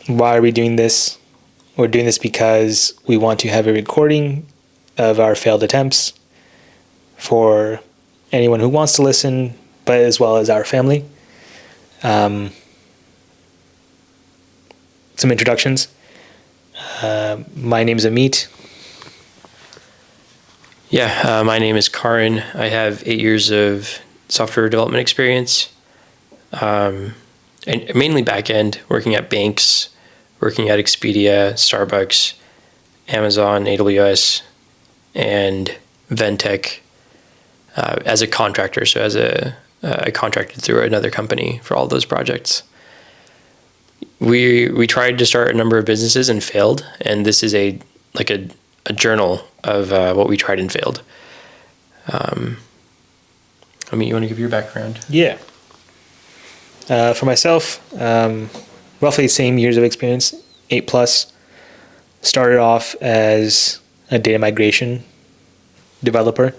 Why are we doing this? We're doing this because we want to have a recording of our failed attempts for anyone who wants to listen, but as well as our family. Some introductions. My name is Ameet. My name is Karan. I have 8 years of software development experience, and mainly back-end, working at banks, working at Expedia, Starbucks, Amazon, AWS, and Ventec as a contractor. So I contracted through another company for all those projects. We tried to start a number of businesses and failed, and this is a journal of what we tried and failed. Ameet, you want to give your background? Yeah. For myself, roughly the same years of experience, 8+. Started off as a data migration developer,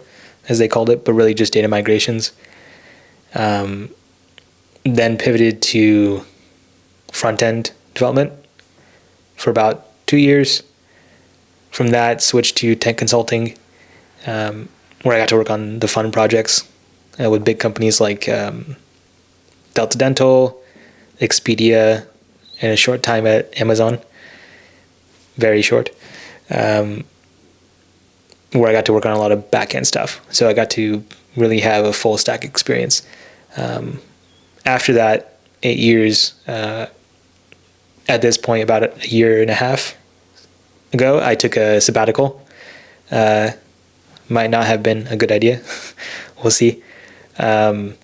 as they called it, but really just data migrations. Then pivoted to front-end development for about 2 years. From that, switched to tech consulting, where I got to work on the fun projects with big companies like Delta Dental, Expedia, and a short time at Amazon. Very short. Where I got to work on a lot of back-end stuff. So I got to really have a full stack experience. After that, 8 years, at this point, about a year and a half ago, I took a sabbatical. Might not have been a good idea. We'll see. Actually,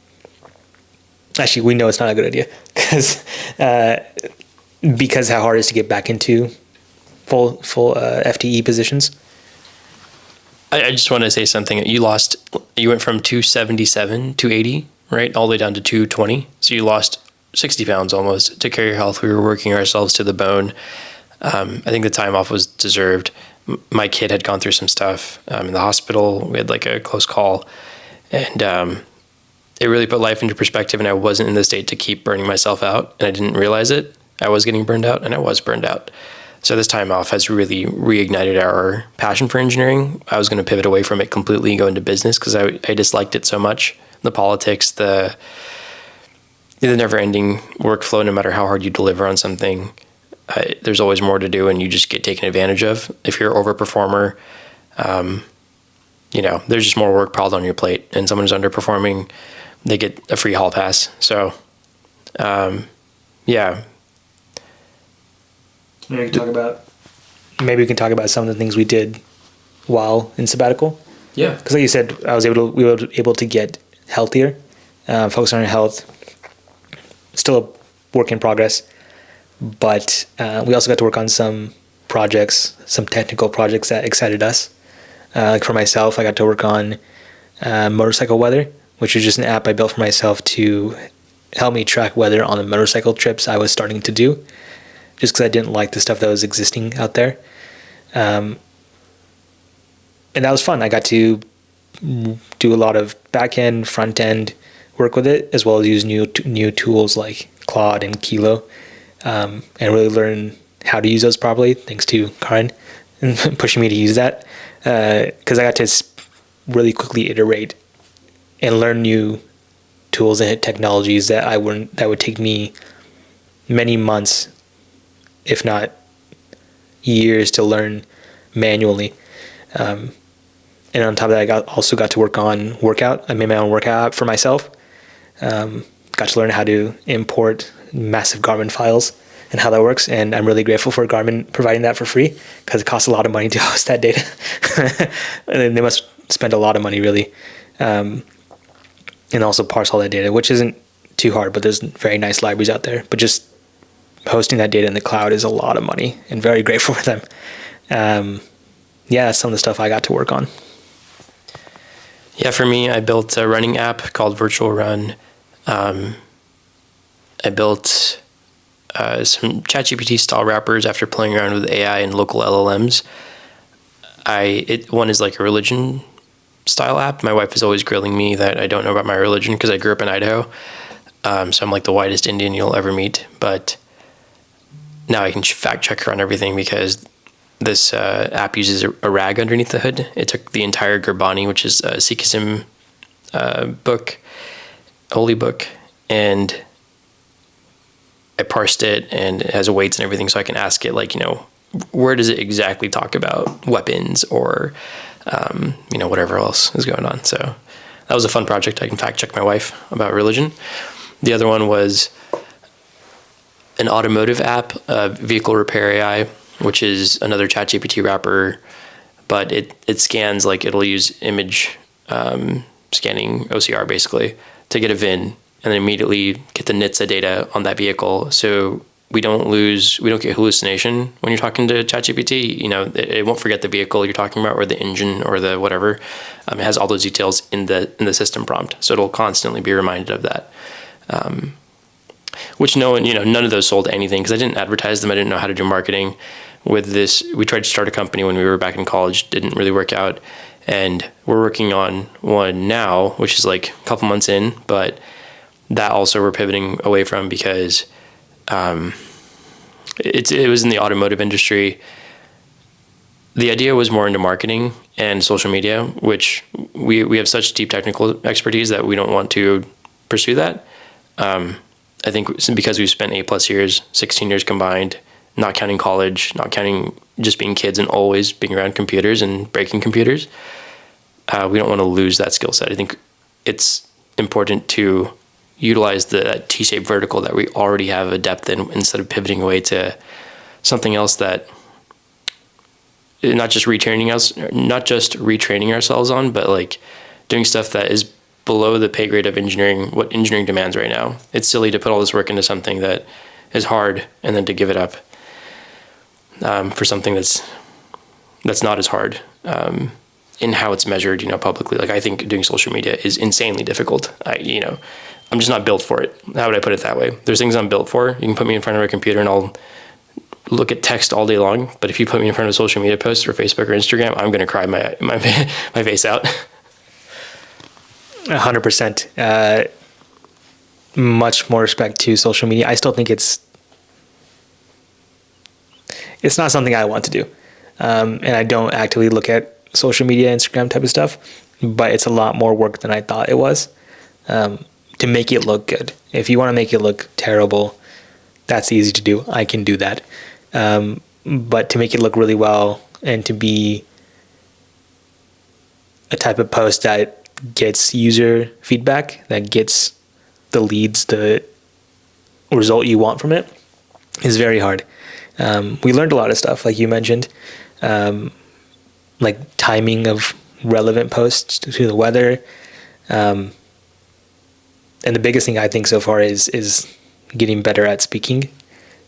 we know it's not a good idea because how hard it is to get back into full FTE positions. I just want to say something. You went from 277, 280, right, all the way down to 220. So you lost 60 pounds almost. To care your health, we were working ourselves to the bone. I think the time off was deserved. My kid had gone through some stuff in the hospital. We had like a close call, and it really put life into perspective, and I wasn't in the state to keep burning myself out, and I didn't realize it. I was getting burned out, and I was burned out. So this time off has really reignited our passion for engineering. I was going to pivot away from it completely and go into business because I disliked it so much. The politics, the never-ending workflow, no matter how hard you deliver on something, there's always more to do, and you just get taken advantage of. If you're an overperformer, there's just more work piled on your plate, and someone who's underperforming, they get a free hall pass. So, Maybe we can talk about some of the things we did while in sabbatical. Yeah. Because like you said, we were able to get healthier, focus on our health. Still a work in progress, but we also got to work on some projects, some technical projects that excited us. Like for myself, I got to work on motorcycle weather, which was just an app I built for myself to help me track weather on the motorcycle trips I was starting to do, just because I didn't like the stuff that was existing out there. And that was fun. I got to do a lot of back-end, front-end work with it, as well as use new tools like Claude and Kilo, and really learn how to use those properly, thanks to Karan pushing me to use that, because I got to really quickly iterate and learn new tools and technologies that would take me many months, if not years, to learn manually. And on top of that, I also got to work on workout. I made my own workout app for myself. Got to learn how to import massive Garmin files and how that works. And I'm really grateful for Garmin providing that for free, because it costs a lot of money to host that data. And they must spend a lot of money, really. And also parse all that data, which isn't too hard, but there's very nice libraries out there. But just hosting that data in the cloud is a lot of money, and very grateful for them. That's some of the stuff I got to work on. Yeah, for me, I built a running app called Virtual Run. I built some ChatGPT style wrappers after playing around with AI and local LLMs. One is like a religion style app. My wife is always grilling me that I don't know about my religion because I grew up in Idaho. So I'm like the whitest Indian you'll ever meet. But now I can fact check her on everything because this app uses a rag underneath the hood. It took the entire Gurbani, which is a Sikhism book, holy book, and I parsed it, and it has weights and everything, so I can ask it, like, where does it exactly talk about weapons or, whatever else is going on. So that was a fun project. I can fact check my wife about religion. The other one was an automotive app, Vehicle Repair AI, which is another ChatGPT wrapper, but it scans, like, it'll use image scanning, OCR basically, to get a VIN and then immediately get the NHTSA data on that vehicle. So we don't get hallucination when you're talking to ChatGPT. It won't forget the vehicle you're talking about or the engine or the whatever. It has all those details in the system prompt. So it'll constantly be reminded of that. Which none of those sold anything because I didn't advertise them. I didn't know how to do marketing with this. We tried to start a company when we were back in college, didn't really work out. And we're working on one now, which is like a couple months in, but that also we're pivoting away from because it was in the automotive industry. The idea was more into marketing and social media, which we have such deep technical expertise that we don't want to pursue that. I think because we've spent 8+ years, 16 years combined, not counting college, not counting just being kids and always being around computers and breaking computers, we don't want to lose that skill set. I think it's important to utilize the T-shaped vertical that we already have a depth in instead of pivoting away to something else that not just retraining ourselves on, but like doing stuff that is below the pay grade of engineering, what engineering demands right now. It's silly to put all this work into something that is hard and then to give it up for something that's not as hard in how it's measured, publicly. Like, I think doing social media is insanely difficult. I'm just not built for it. How would I put it that way? There's things I'm built for. You can put me in front of a computer and I'll look at text all day long. But if you put me in front of a social media post or Facebook or Instagram, I'm going to cry my face out. 100%. Much more respect to social media. I still think it's not something I want to do. And I don't actively look at social media, Instagram type of stuff, but it's a lot more work than I thought it was to make it look good. If you want to make it look terrible, that's easy to do. I can do that. But to make it look really well and to be a type of post that gets user feedback, that gets the leads, the result you want from it, is very hard. We learned a lot of stuff, like you mentioned, like timing of relevant posts to the weather. And the biggest thing I think so far is getting better at speaking.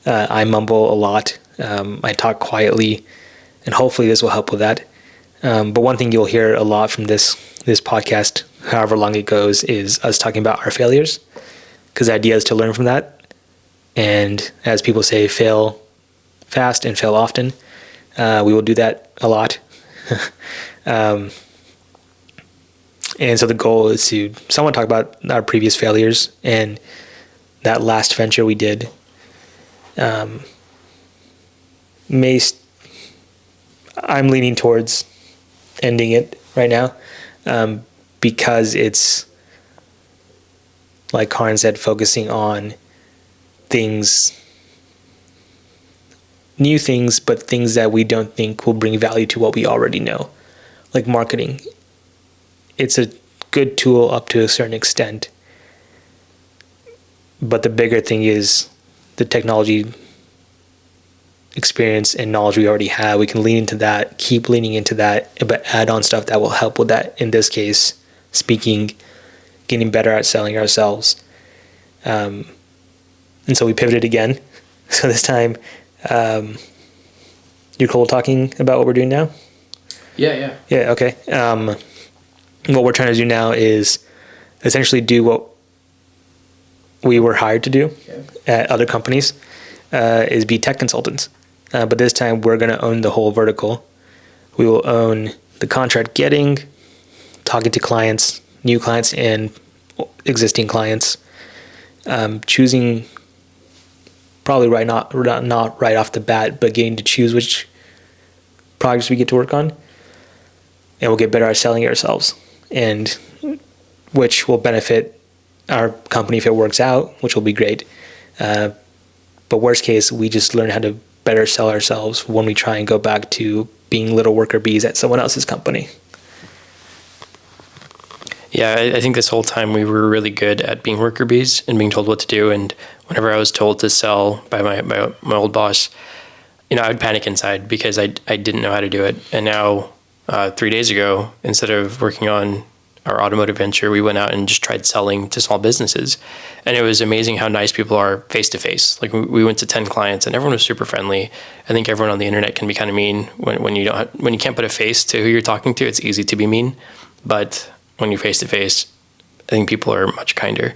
I mumble a lot. I talk quietly, and hopefully this will help with that. But one thing you'll hear a lot from this podcast, however long it goes, is us talking about our failures, because the idea is to learn from that. And as people say, fail fast and fail often. We will do that a lot. And so the goal is to somewhat talk about our previous failures and that last venture we did. I'm leaning towards ending it right now because it's, like Karan said, focusing on new things, but things that we don't think will bring value to what we already know, like marketing. It's a good tool up to a certain extent, but the bigger thing is the technology experience and knowledge we already have. We can lean into that, keep leaning into that, but add on stuff that will help with that. In this case, speaking, getting better at selling ourselves. And so we pivoted again. So this time, you're cool talking about what we're doing now? Yeah. Yeah, okay. What we're trying to do now is essentially do what we were hired to do at other companies, is be tech consultants. But this time we're going to own the whole vertical. We will own the contract getting, talking to clients, new clients and existing clients, choosing probably not right off the bat, but getting to choose which projects we get to work on, and we'll get better at selling it ourselves, and which will benefit our company if it works out, which will be great. But worst case, we just learn how to better sell ourselves when we try and go back to being little worker bees at someone else's company. Yeah, I think this whole time we were really good at being worker bees and being told what to do. And whenever I was told to sell by my old boss, I would panic inside because I didn't know how to do it. And now, 3 days ago, instead of working on our automotive venture, we went out and just tried selling to small businesses. And it was amazing how nice people are face to face. Like we went to 10 clients and everyone was super friendly. I think everyone on the internet can be kind of mean when you can't put a face to who you're talking to. It's easy to be mean, but when you're face to face, I think people are much kinder.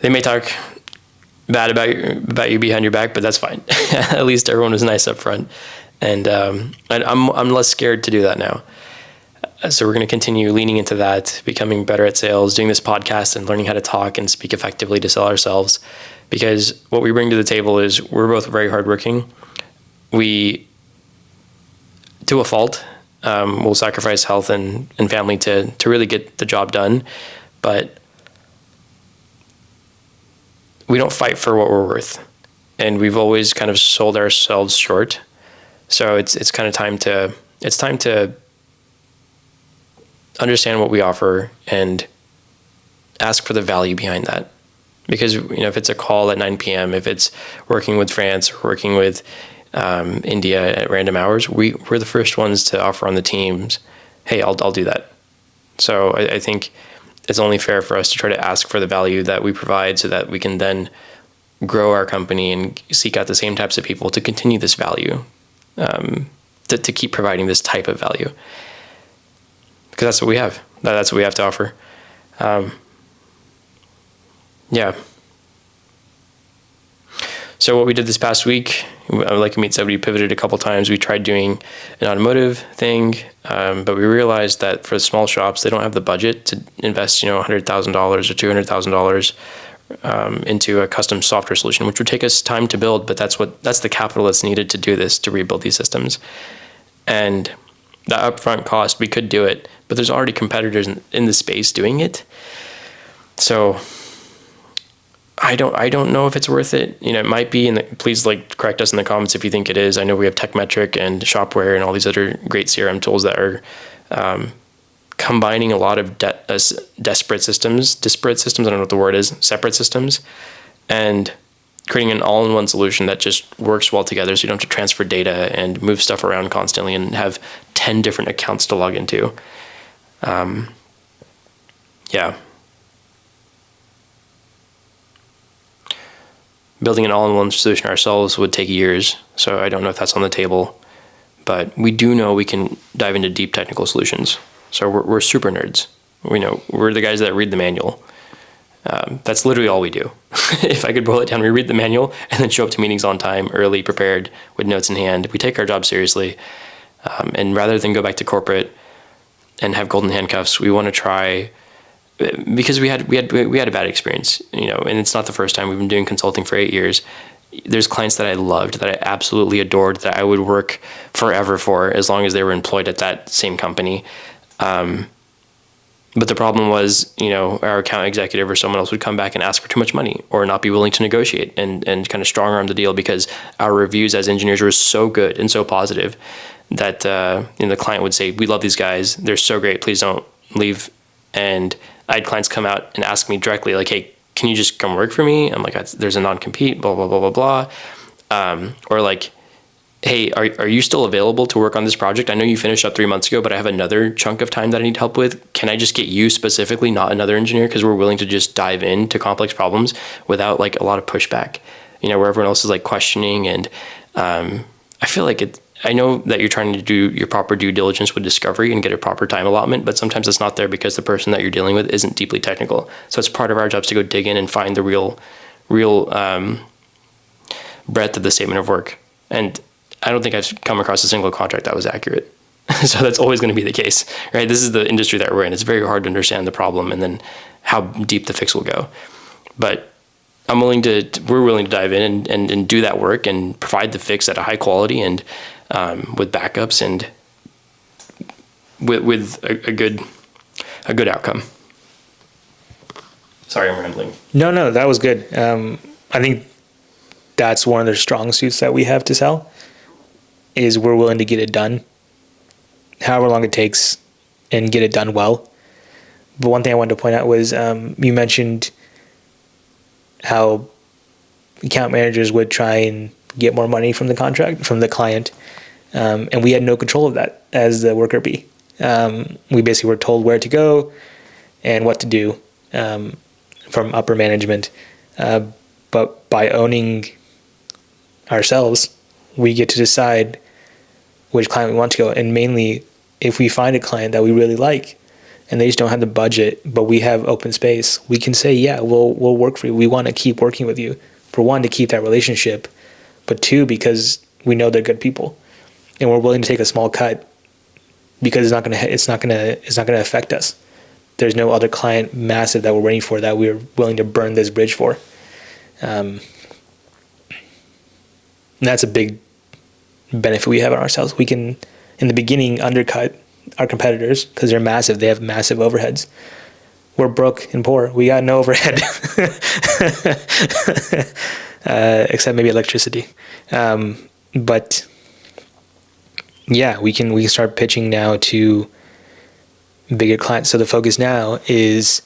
They may talk bad about you behind your back, but that's fine. At least everyone was nice up front, and I'm less scared to do that now. So we're going to continue leaning into that, becoming better at sales, doing this podcast, and learning how to talk and speak effectively to sell ourselves. Because what we bring to the table is we're both very hardworking. We, to a fault, will sacrifice health and family to really get the job done, but we don't fight for what we're worth, and we've always kind of sold ourselves short. So it's kind of time to understand what we offer and ask for the value behind that. Because if it's a call at 9 p.m., if it's working with France or working with India at random hours, we're the first ones to offer on the teams, hey, I'll do that. So I think it's only fair for us to try to ask for the value that we provide so that we can then grow our company and seek out the same types of people to continue this value, to keep providing this type of value. Because that's what we have. That's what we have to offer. Yeah. So what we did this past week, like Ameet said, we pivoted a couple times. We tried doing an automotive thing, but we realized that for the small shops, they don't have the budget to invest, $100,000 or $200,000 into a custom software solution, which would take us time to build. But that's the capital that's needed to do this, to rebuild these systems. And the upfront cost, we could do it, but there's already competitors in the space doing it. So I don't know if it's worth it. It might be, and please correct us in the comments if you think it is. I know we have TechMetric and Shopware and all these other great CRM tools that are combining a lot of disparate systems. I don't know what the word is, separate systems, and creating an all-in-one solution that just works well together, so you don't have to transfer data and move stuff around constantly and have 10 different accounts to log into. Yeah. Building an all-in-one solution ourselves would take years, so I don't know if that's on the table. But we do know we can dive into deep technical solutions. So we're super nerds. We're the guys that read the manual. That's literally all we do. If I could boil it down, we read the manual and then show up to meetings on time, early, prepared, with notes in hand. We take our job seriously. And rather than go back to corporate and have golden handcuffs, we want to try, because we had a bad experience, and it's not the first time. We've been doing consulting for 8 years. There's clients that I loved, that I absolutely adored, that I would work forever for as long as they were employed at that same company. But the problem was, our account executive or someone else would come back and ask for too much money or not be willing to negotiate and kind of strong arm the deal because our reviews as engineers were so good and so positive that the client would say, we love these guys. They're so great. Please don't leave. And I had clients come out and ask me directly, like, hey, can you just come work for me? I'm like, there's a non-compete, blah, blah, blah, blah, blah. Or like, hey, are you still available to work on this project? I know you finished up 3 months ago, but I have another chunk of time that I need help with. Can I just get you specifically, not another engineer? Because we're willing to just dive into complex problems without a lot of pushback, where everyone else is questioning. And I feel like I know that you're trying to do your proper due diligence with discovery and get a proper time allotment, but sometimes it's not there because the person that you're dealing with isn't deeply technical. So it's part of our jobs to go dig in and find the real breadth of the statement of work. And I don't think I've come across a single contract that was accurate. So that's always going to be the case, right? This is the industry that we're in. It's very hard to understand the problem and then how deep the fix will go. But we're willing to dive in and do that work and provide the fix at a high quality and with backups and with a good outcome. Sorry, I'm rambling. No, that was good. I think that's one of the strong suits that we have to sell is we're willing to get it done, however long it takes, and get it done well. But one thing I wanted to point out was you mentioned how account managers would try and get more money from the client, and we had no control of that as the worker bee. We basically were told where to go and what to do from upper management, but by owning ourselves, we get to decide which client we want to go. And mainly, if we find a client that we really like and they just don't have the budget, but we have open space, we can say, yeah, we'll work for you. We want to keep working with you. For one, to keep that relationship, but two, because we know they're good people, and we're willing to take a small cut because it's not gonna affect us. There's no other client massive that we're waiting for that we're willing to burn this bridge for. And that's a big benefit we have on ourselves. We can, in the beginning, undercut our competitors because they're massive. They have massive overheads. We're broke and poor. We got no overhead, except maybe electricity. But yeah, we can start pitching now to bigger clients. So the focus now is,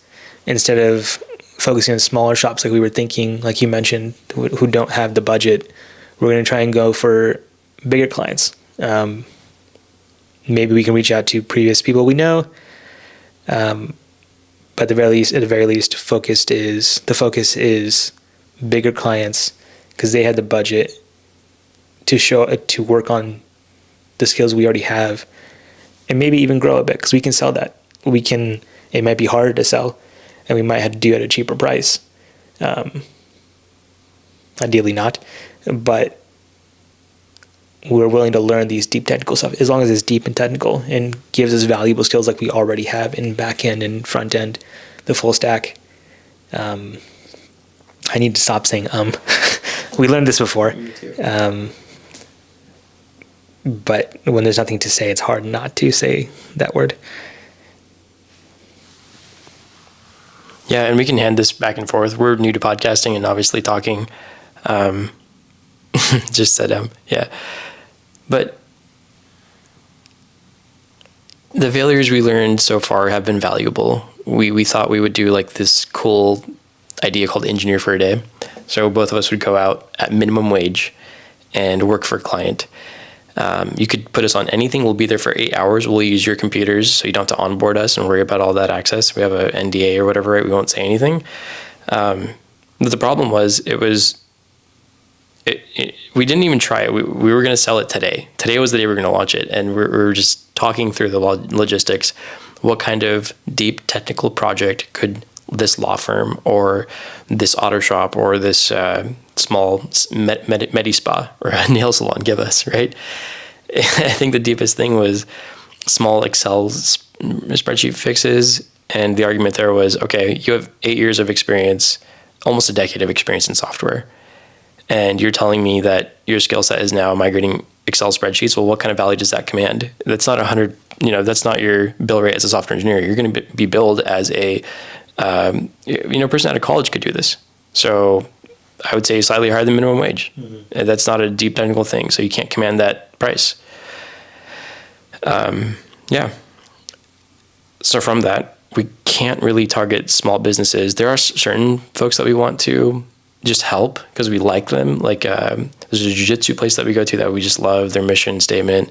instead of focusing on smaller shops like we were thinking, like you mentioned, who don't have the budget, we're going to try and go for bigger clients. Maybe we can reach out to previous people we know. But at the very least, the focus is bigger clients because they had the budget to work on the skills we already have, and maybe even grow a bit because we can sell that. It might be harder to sell, and we might have to do it at a cheaper price. Ideally not, but we're willing to learn these deep technical stuff as long as it's deep and technical and gives us valuable skills like we already have in back end and front end, the full stack. I need to stop saying we learned this before. Me too. But when there's nothing to say, it's hard not to say that word. Yeah, and we can hand this back and forth. We're new to podcasting and obviously talking. Just said yeah. But the failures we learned so far have been valuable. We thought we would do like this cool idea called Engineer for a Day. So both of us would go out at minimum wage and work for a client. You could put us on anything. We'll be there for 8 hours. We'll use your computers so you don't have to onboard us and worry about all that access. We have a NDA or whatever, right? We won't say anything. But the problem was we didn't even try it. We were going to sell it today. Today was the day we were going to launch it. And we were just talking through the logistics. What kind of deep technical project could this law firm or this auto shop or this small medi spa or a nail salon give us, right? I think the deepest thing was small Excel spreadsheet fixes. And the argument there was, okay, you have 8 years of experience, almost a decade of experience in software. And you're telling me that your skill set is now migrating Excel spreadsheets. Well, what kind of value does that command? That's not that's not your bill rate as a software engineer. You're going to be billed as a, person out of college could do this. So I would say slightly higher than minimum wage. Mm-hmm. That's not a deep technical thing. So you can't command that price. Yeah. So from that, we can't really target small businesses. There are certain folks that we want to just help because we like them. Like there's a jiu-jitsu place that we go to that we just love their mission statement.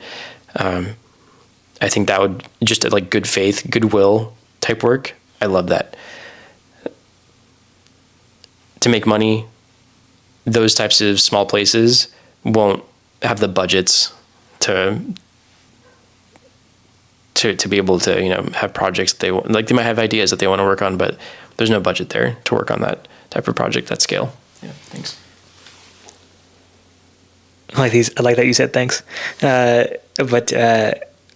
I think that would just like good faith, goodwill type work. I love that. To make money, those types of small places won't have the budgets to be able to, have projects that they want. Like they might have ideas that they want to work on, but there's no budget there to work on that type of project at scale. Yeah, thanks. I like that you said thanks. But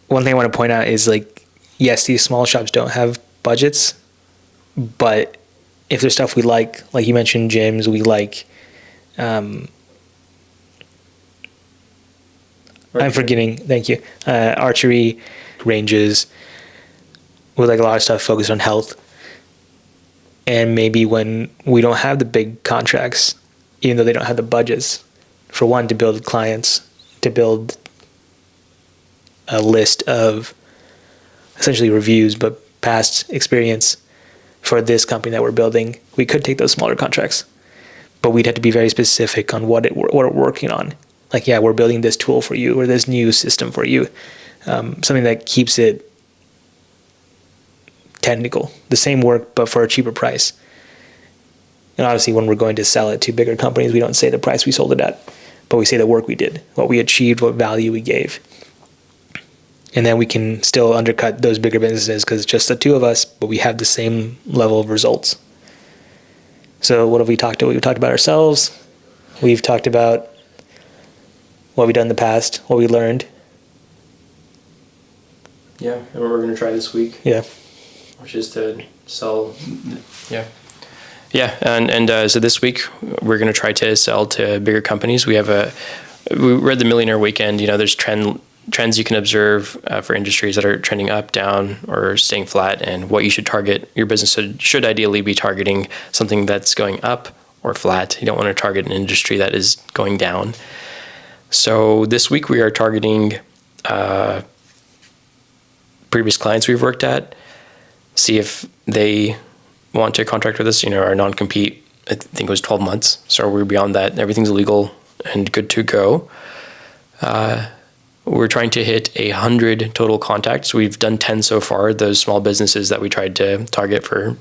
one thing I want to point out is like, yes, these small shops don't have budgets, but if there's stuff we like you mentioned, gyms, we like, I'm forgetting, thank you, archery, ranges, we like a lot of stuff focused on health. And maybe when we don't have the big contracts, even though they don't have the budgets, for one, to build clients, to build a list of essentially reviews, but past experience for this company that we're building, we could take those smaller contracts, but we'd have to be very specific on what we're working on. Like, yeah, we're building this tool for you or this new system for you, something that keeps it technical, the same work but for a cheaper price. And obviously, when we're going to sell it to bigger companies, we don't say the price we sold it at, but we say the work we did, what we achieved, what value we gave. And then we can still undercut those bigger businesses because it's just the two of us, but we have the same level of results. So what have we talked about? We've talked about ourselves. We've talked about what we've done in the past, what we learned. Yeah, and what we're going to try this week. Yeah. Which is to sell. Yeah. Yeah, and so this week we're going to try to sell to bigger companies. We read the Millionaire Weekend. There's trends you can observe for industries that are trending up, down, or staying flat, and what you should target. Your business should ideally be targeting something that's going up or flat. You don't want to target an industry that is going down. So this week we are targeting previous clients we've worked at, see if they want to contract with us. Our non-compete, I think it was 12 months. So we're beyond that. Everything's legal and good to go. We're trying to hit 100 total contacts. We've done 10 so far. Those small businesses that we tried to target for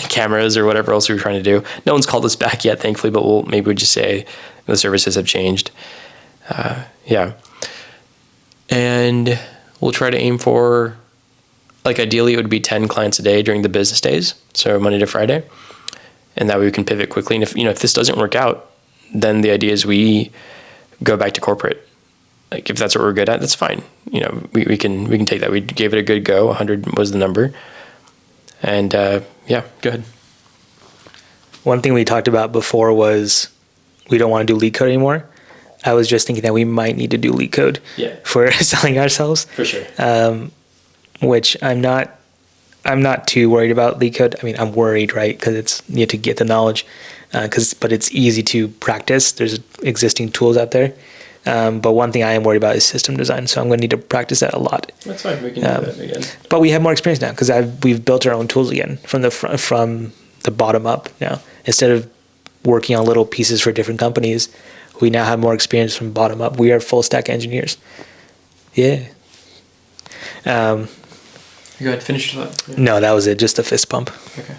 cameras or whatever else we were trying to do. No one's called us back yet, thankfully, but we'll just say the services have changed. Yeah. And we'll try to aim for, ideally it would be 10 clients a day during the business days. So Monday to Friday. And that way we can pivot quickly. And if this doesn't work out, then the idea is we go back to corporate. If that's what we're good at, that's fine. We can take that. We gave it a good go. 100 was the number. And yeah, go ahead. One thing we talked about before was we don't want to do lead code anymore. I was just thinking that we might need to do lead code for selling ourselves. For sure. Which I'm not too worried about lead code. I mean, I'm worried, right? Because you have to get the knowledge. But it's easy to practice. There's existing tools out there. But one thing I am worried about is system design. So I'm going to need to practice that a lot. That's fine. We can do that again. But we have more experience now because we've built our own tools again from the bottom up now. Instead of working on little pieces for different companies, we now have more experience from bottom up. We are full stack engineers. Yeah. Go ahead, finish your thought. Yeah. No, that was it. Just a fist pump. Okay.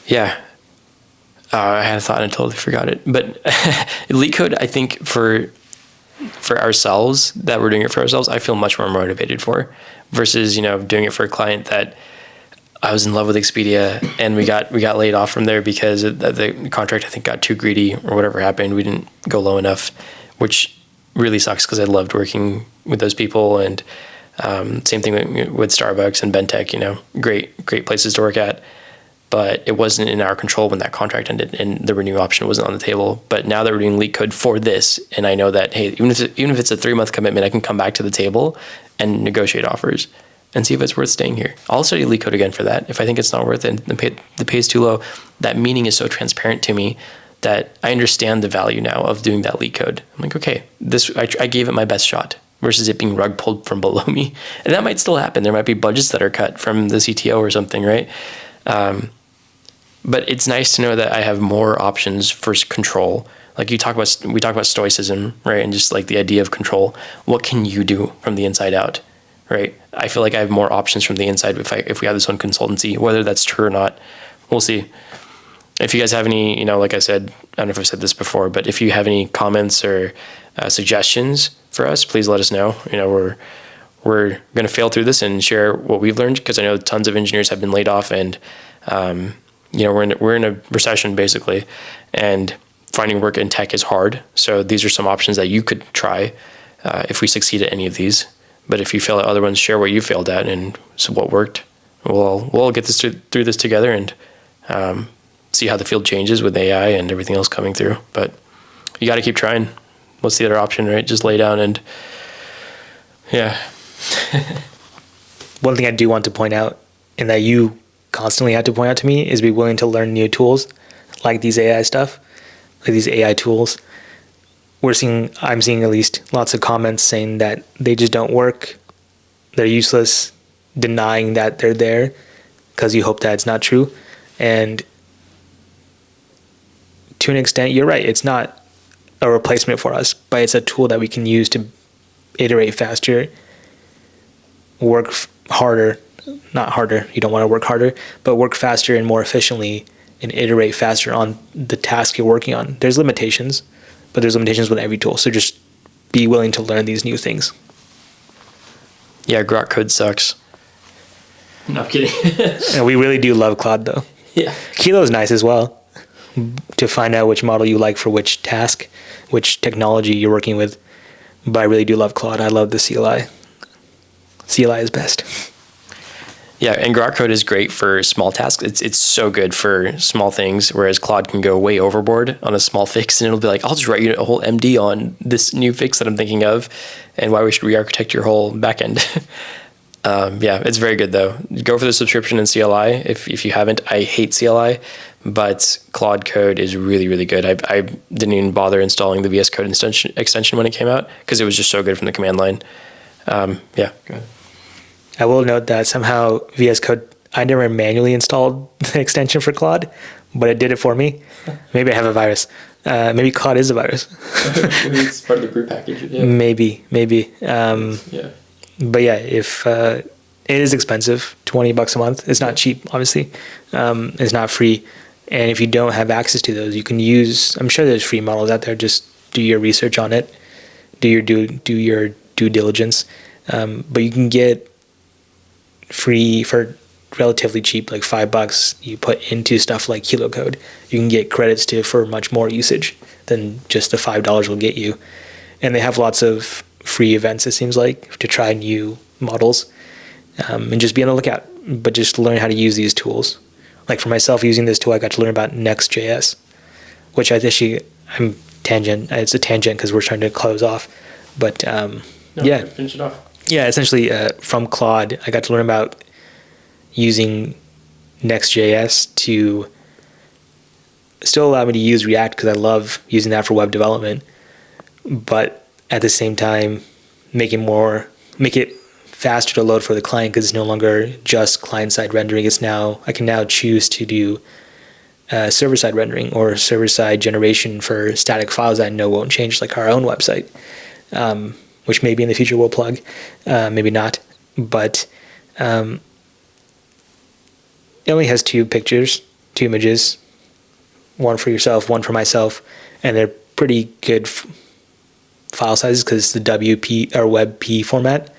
Yeah. I had a thought and I totally forgot it. But lead code, I think for ourselves, that we're doing it for ourselves, I feel much more motivated for versus, doing it for a client that I was in love with Expedia and we got laid off from there because the contract, I think, got too greedy or whatever happened. We didn't go low enough, which really sucks because I loved working with those people. And same thing with Starbucks and Bentech, great places to work at. But it wasn't in our control when that contract ended and the renew option wasn't on the table. But now that we're doing lead code for this, and I know that, hey, even if it's a 3-month commitment, I can come back to the table and negotiate offers and see if it's worth staying here. I'll study lead code again for that. If I think it's not worth it, the pay is too low, that meaning is so transparent to me that I understand the value now of doing that lead code. I'm like, okay, I gave it my best shot versus it being rug pulled from below me. And that might still happen. There might be budgets that are cut from the CTO or something, right? But it's nice to know that I have more options for control. Like we talk about stoicism, right? And just like the idea of control. What can you do from the inside out, right? I feel like I have more options from the inside if we have this one consultancy. Whether that's true or not, we'll see. If you guys have any, like I said, I don't know if I've said this before, but if you have any comments or suggestions for us, please let us know. We're going to fail through this and share what we've learned because I know tons of engineers have been laid off and we're in a recession basically, and finding work in tech is hard. So these are some options that you could try if we succeed at any of these. But if you fail at other ones, share what you failed at and so what worked we'll all get this through this together and see how the field changes with AI and everything else coming through. But you got to keep trying. What's the other option, right? Just lay down and yeah. One thing I do want to point out, and that you constantly have to point out to me, is be willing to learn new tools like these AI stuff, like these AI tools. I'm seeing at least lots of comments saying that they just don't work, they're useless, denying that they're there because you hope that it's not true. And to an extent, you're right. It's not a replacement for us, but it's a tool that we can use to iterate faster, work harder, not harder, you don't want to work harder, but work faster and more efficiently and iterate faster on the task you're working on. There's limitations, but there's limitations with every tool. So just be willing to learn these new things. Yeah, Grok code sucks. No, I'm kidding. And we really do love Claude though. Yeah. Kilo is nice as well, to find out which model you like for which task, which technology you're working with. But I really do love Claude. I love the CLI. CLI is best. Yeah, and Grok code is great for small tasks. It's so good for small things, whereas Claude can go way overboard on a small fix, and it'll be like, I'll just write you a whole MD on this new fix that I'm thinking of, and why we should re-architect your whole backend. Yeah, it's very good though. Go for the subscription in CLI if you haven't. I hate CLI, but Claude code is really, really good. I didn't even bother installing the VS Code extension when it came out because it was just so good from the command line. Yeah, go ahead. I will note that somehow VS Code, I never manually installed the extension for Claude, but it did it for me. Maybe I have a virus. Maybe Claude is a virus. Maybe it's part of the brew package. Yeah. Maybe. Yeah. But yeah, if it is expensive, $20 a month. It's not cheap, obviously. It's not free. And if you don't have access to those, you can use, I'm sure there's free models out there. Just do your research on it. Do your due diligence. But you can get free for relatively cheap, like $5 you put into stuff like Kilo Code. You can get credits for much more usage than just the $5 will get you. And they have lots of free events, it seems like, to try new models, and just be on the lookout, but just learn how to use these tools. Like for myself, using this tool, I got to learn about Next.js, which it's a tangent because we're trying to close off, but yeah. Finish it off. Yeah, essentially from Claude, I got to learn about using Next.js to still allow me to use React because I love using that for web development, but at the same time make it faster to load for the client because it's no longer just client-side rendering. I can now choose to do server-side rendering or server-side generation for static files that I know won't change, like our own website. Which maybe in the future we'll plug, maybe not. But it only has two images, one for yourself, one for myself, and they're pretty good file sizes because it's the WP or WebP format,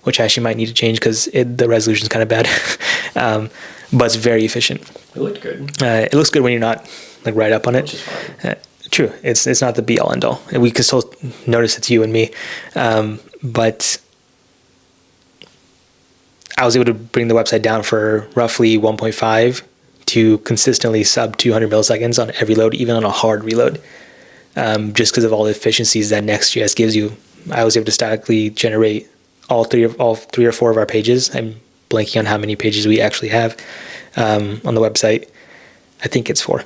which I actually might need to change because the resolution is kind of bad. But it's very efficient. It looked good. It looks good when you're not like right up on it. Which is fine. True, it's not the be all end all. We can still notice it's you and me, but I was able to bring the website down for roughly 1.5 to consistently sub 200 milliseconds on every load, even on a hard reload, just because of all the efficiencies that Next.js gives you. I was able to statically generate all three or four of our pages. I'm blanking on how many pages we actually have on the website. I think it's 4.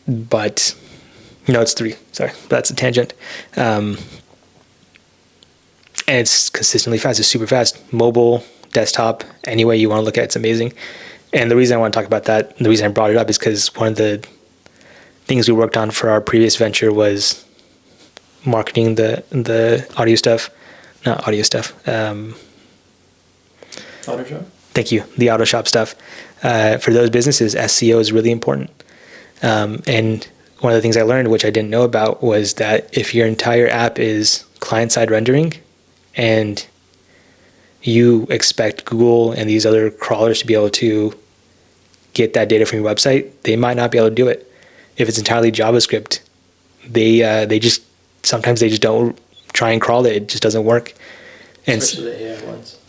But no, it's 3. Sorry, that's a tangent. And it's consistently fast. It's super fast. Mobile, desktop, any way you want to look at it, it's amazing. And the reason I want to talk about that, the reason I brought it up is because one of the things we worked on for our previous venture was marketing the audio stuff, not audio stuff. Auto shop? Thank you. The auto shop stuff. For those businesses, SEO is really important. And one of the things I learned, which I didn't know about, was that if your entire app is client-side rendering and you expect Google and these other crawlers to be able to get that data from your website, they might not be able to do it. If it's entirely JavaScript, sometimes they just don't try and crawl it. It just doesn't work. And especially the AI ones.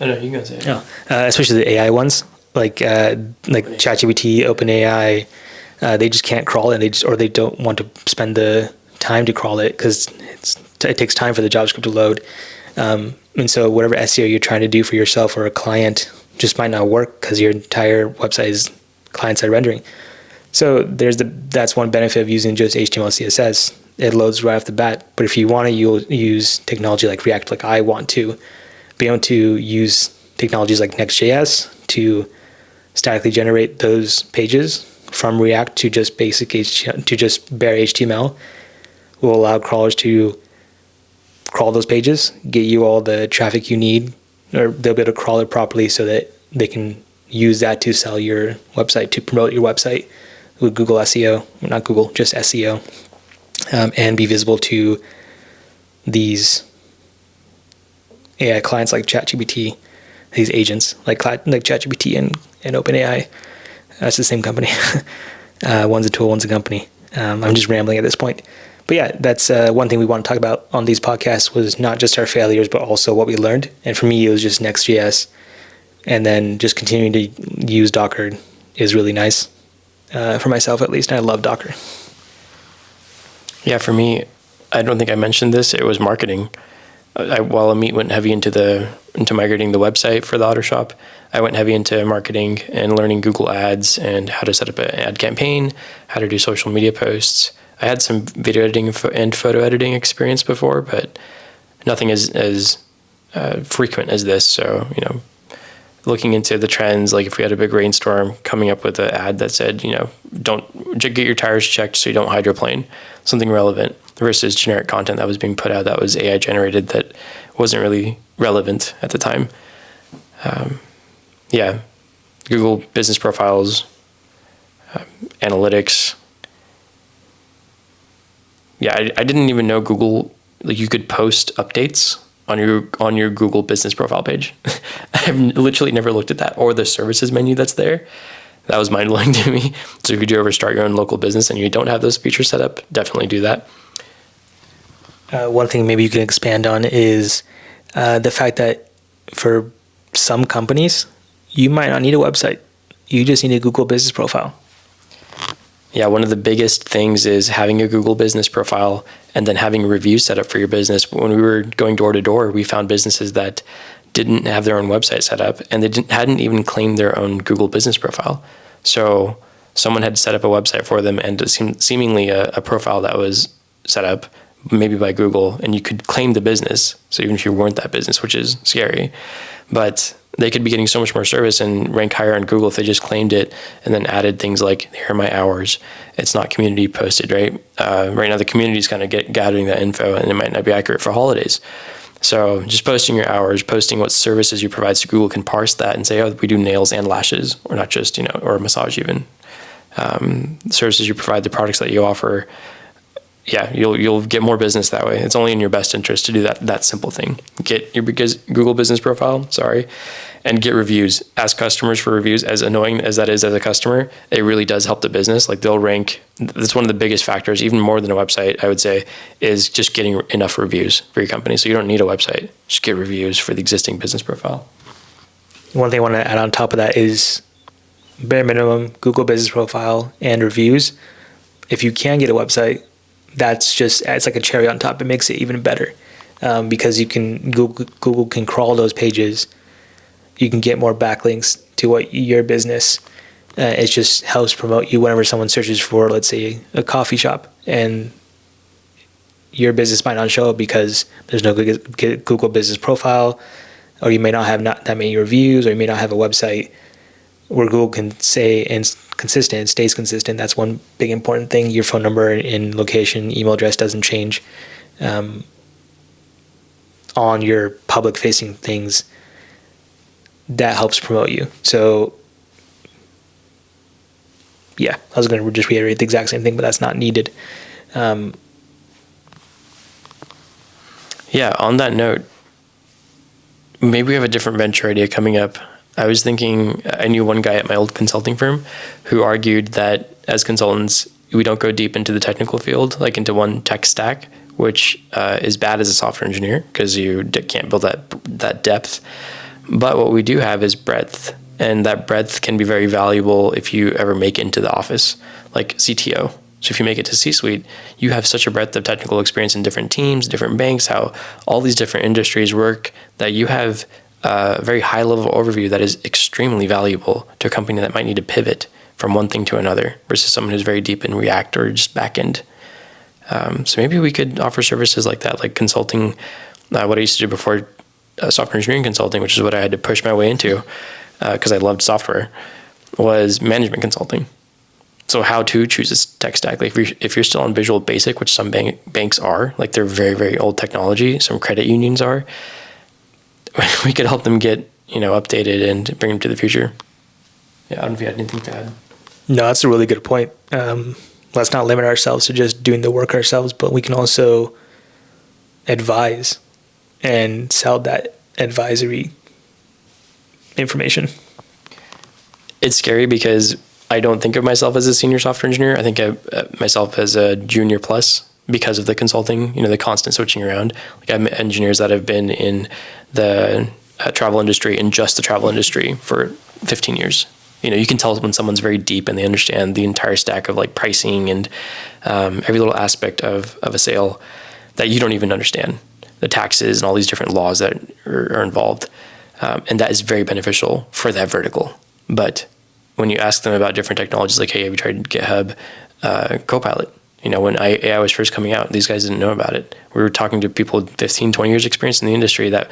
I know you can say it. No, especially the AI ones, like ChatGPT, OpenAI, they just can't crawl it. They don't want to spend the time to crawl it because it takes time for the JavaScript to load. And so whatever SEO you're trying to do for yourself or a client just might not work because your entire website is client-side rendering. So that's one benefit of using just HTML, CSS. It loads right off the bat. But if you want to use technology like React, like I want to, be able to use technologies like Next.js to statically generate those pages from React to just basic to just bare HTML will allow crawlers to crawl those pages, get you all the traffic you need, or they'll be able to crawl it properly so that they can use that to sell your website, to promote your website with Google SEO, not Google, just SEO, and be visible to these AI clients like ChatGPT, these agents like ChatGPT and OpenAI. That's the same company. One's a tool, one's a company. I'm just rambling at this point. But yeah, that's one thing we want to talk about on these podcasts was not just our failures, but also what we learned. And for me, it was just Next.js. And then just continuing to use Docker is really nice, for myself at least. I love Docker. Yeah, for me, I don't think I mentioned this. It was marketing. While Ameet went heavy into migrating the website for the auto shop, I went heavy into marketing and learning Google Ads and how to set up an ad campaign, how to do social media posts. I had some video editing and photo editing experience before, but nothing as frequent as this. So, looking into the trends, like if we had a big rainstorm, coming up with an ad that said, don't get your tires checked so you don't hydroplane, something relevant versus generic content that was being put out that was AI generated that wasn't really relevant at the time. Google business profiles, analytics. Yeah, I didn't even know Google, like you could post updates on your Google business profile page. I've literally never looked at that or the services menu that's there. That was mind-blowing to me. So if you do ever start your own local business and you don't have those features set up, definitely do that. One thing maybe you can expand on is the fact that for some companies, you might not need a website. You just need a Google business profile. Yeah, one of the biggest things is having a Google business profile and then having reviews set up for your business. When we were going door to door, we found businesses that didn't have their own website set up and they hadn't even claimed their own Google business profile. So someone had set up a website for them and seemingly a profile that was set up maybe by Google, and you could claim the business. So even if you weren't that business, which is scary, but they could be getting so much more service and rank higher on Google if they just claimed it and then added things like, here are my hours. It's not community posted, right? Right now the community is kind of gathering that info and it might not be accurate for holidays. So just posting your hours, posting what services you provide, so Google can parse that and say, oh, we do nails and lashes, or not just, or massage even. Services you provide, the products that you offer. Yeah, you'll get more business that way. It's only in your best interest to do that simple thing. Get your Google business profile, and get reviews. Ask customers for reviews. As annoying as that is as a customer, it really does help the business. Like they'll rank. That's one of the biggest factors, even more than a website, I would say, is just getting enough reviews for your company. So you don't need a website. Just get reviews for the existing business profile. One thing I want to add on top of that is bare minimum Google business profile and reviews. If you can get a website, it's like a cherry on top. It makes it even better because Google can crawl those pages. You can get more backlinks to what your business. It just helps promote you whenever someone searches for, let's say, a coffee shop, and your business might not show up because there's no Google business profile, or you may not have that many reviews, or you may not have a website where Google can say and stays consistent. That's one big important thing. Your phone number and location, email address doesn't change on your public facing things. That helps promote you. So yeah, I was going to just reiterate the exact same thing, but that's not needed. Yeah, on that note, maybe we have a different venture idea coming up. I was thinking, I knew one guy at my old consulting firm who argued that as consultants, we don't go deep into the technical field, like into one tech stack, which is bad as a software engineer because you can't build that depth. But what we do have is breadth, and that breadth can be very valuable if you ever make it into the office, like CTO. So if you make it to C-suite, you have such a breadth of technical experience in different teams, different banks, how all these different industries work, that you have a very high level overview that is extremely valuable to a company that might need to pivot from one thing to another versus someone who's very deep in React or just backend. So maybe we could offer services like that, like consulting, what I used to do before, software engineering consulting, which is what I had to push my way into because I loved software, was management consulting. So how to choose a tech stack. Like if you're still on Visual Basic, which some banks are, like they're very, very old technology, some credit unions are, we could help them get, updated and bring them to the future. Yeah, I don't know if you had anything to add. No, that's a really good point. Let's not limit ourselves to just doing the work ourselves, but we can also advise and sell that advisory information. It's scary because I don't think of myself as a senior software engineer. I think of myself as a junior plus because of the consulting, the constant switching around. Like I have engineers that have been in the travel industry and just the travel industry for 15 years. You can tell when someone's very deep and they understand the entire stack of like pricing and every little aspect of a sale that you don't even understand, the taxes and all these different laws that are involved. And that is very beneficial for that vertical. But when you ask them about different technologies, like, hey, have you tried GitHub Copilot? When AI was first coming out, these guys didn't know about it. We were talking to people with 15, 20 years experience in the industry that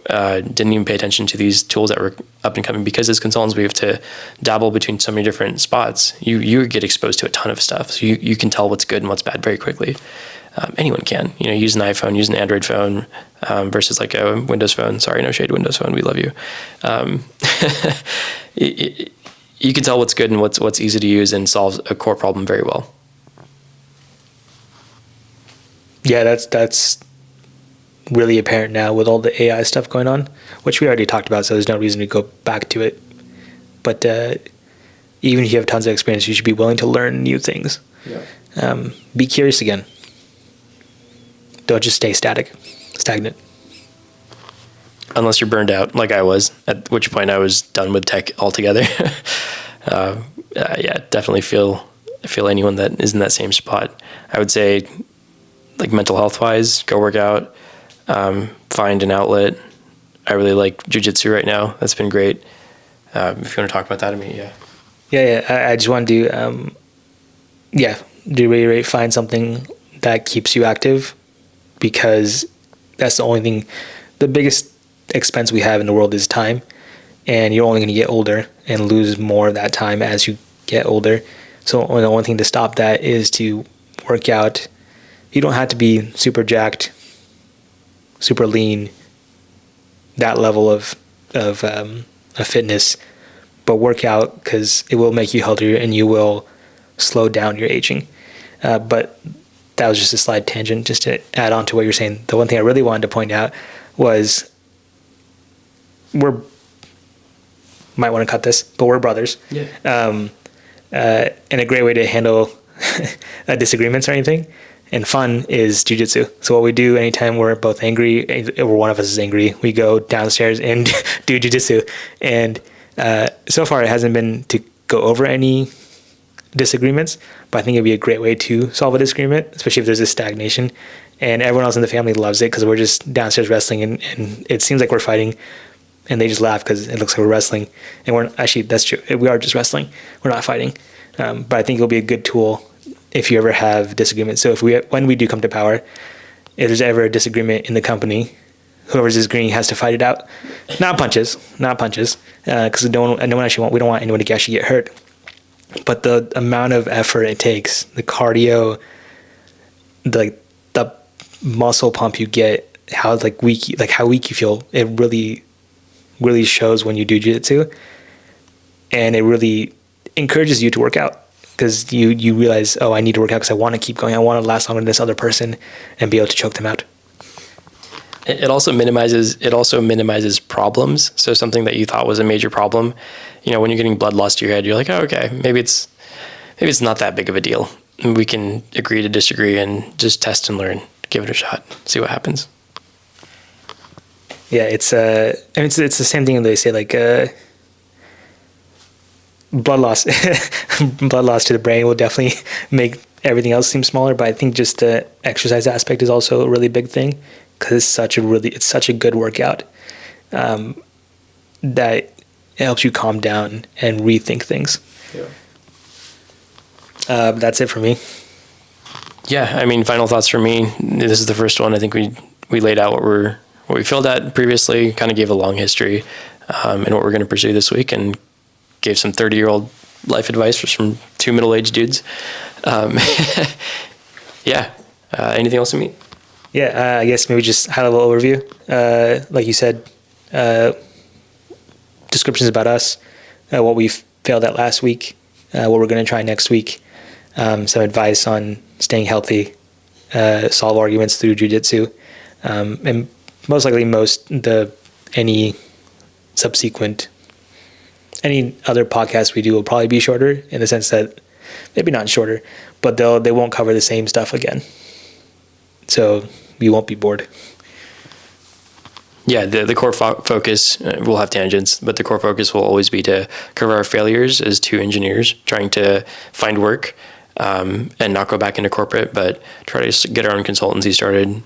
didn't even pay attention to these tools that were up and coming, because as consultants, we have to dabble between so many different spots. You get exposed to a ton of stuff. So you can tell what's good and what's bad very quickly. Anyone can, use an iPhone, use an Android phone versus like a Windows phone. Sorry, no shade, Windows phone. We love you. You can tell what's good and what's easy to use and solves a core problem very well. Yeah, that's really apparent now with all the AI stuff going on, which we already talked about, so there's no reason to go back to it. But even if you have tons of experience, you should be willing to learn new things. Yeah. Be curious again. Don't just stay stagnant. Unless you're burned out, like I was, at which point I was done with tech altogether. Yeah, definitely feel anyone that is in that same spot. I would say, like mental health wise, go work out, find an outlet. I really like jujitsu right now. That's been great. If you want to talk about that, Ameet, yeah. Yeah. I just want to reiterate, find something that keeps you active, because that's the only thing. The biggest expense we have in the world is time, and you're only going to get older and lose more of that time as you get older. So the only thing to stop that is to work out. You don't have to be super jacked, super lean, that level of fitness, but work out, because it will make you healthier and you will slow down your aging. But that was just a slight tangent, just to add on to what you're saying. The one thing I really wanted to point out was might want to cut this, but we're brothers. Yeah. And a great way to handle disagreements or anything and fun is jujitsu. So what we do anytime we're both angry, or one of us is angry, we go downstairs and do jujitsu. And so far it hasn't been to go over any disagreements, but I think it'd be a great way to solve a disagreement, especially if there's a stagnation. And everyone else in the family loves it because we're just downstairs wrestling, and it seems like we're fighting, and they just laugh because it looks like we're wrestling. And we're actually, that's true, we are just wrestling. We're not fighting. But I think it'll be a good tool if you ever have disagreements. So when we do come to power, if there's ever a disagreement in the company, whoever's disagreeing has to fight it out. Not punches, because we don't want anyone to actually get hurt. But the amount of effort it takes, the cardio, the muscle pump you get, how weak you feel, it really, really shows when you do jiu-jitsu, and it really encourages you to work out, because you realize, oh, I need to work out because I want to keep going. I want to last longer than this other person and be able to choke them out. It also minimizes problems. So something that you thought was a major problem, when you're getting blood loss to your head, you're like, oh, okay, maybe it's not that big of a deal. We can agree to disagree and just test and learn, give it a shot, see what happens. Yeah, it's it's the same thing they say, like blood loss blood loss to the brain will definitely make everything else seem smaller, but I think just the exercise aspect is also a really big thing, because it's such a good workout, that it helps you calm down and rethink things. Yeah. That's it for me. Yeah, I mean, final thoughts for me. This is the first one. I think we laid out what we filled at previously, kind of gave a long history, and what we're going to pursue this week, and gave some 30-year-old life advice from two middle-aged dudes. Yeah. Anything else to meet? Yeah, I guess maybe just high-level overview. Like you said, descriptions about us, what we failed at last week, what we're going to try next week, some advice on staying healthy, solve arguments through jiu-jitsu, and most likely any other podcasts we do will probably be shorter, in the sense that maybe not shorter, but they won't cover the same stuff again. So you won't be bored. Yeah, the core focus, we'll have tangents, but the core focus will always be to cover our failures as two engineers trying to find work, and not go back into corporate, but try to get our own consultancy started.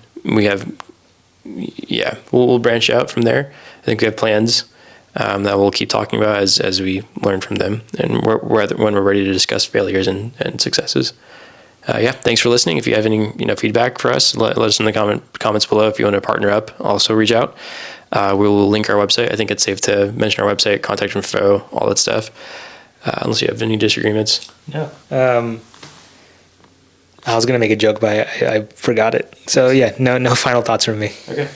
We'll branch out from there. I think we have plans that we'll keep talking about as we learn from them, and when we're ready to discuss failures and successes. Thanks for listening. If you have any feedback for us, let us in the comments below. If you want to partner up, also reach out. We will link our website. I think it's safe to mention our website, contact info, all that stuff. Unless you have any disagreements. No. I was gonna make a joke, but I forgot it. So yeah, no final thoughts from me. Okay.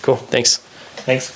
Cool. Thanks. Thanks.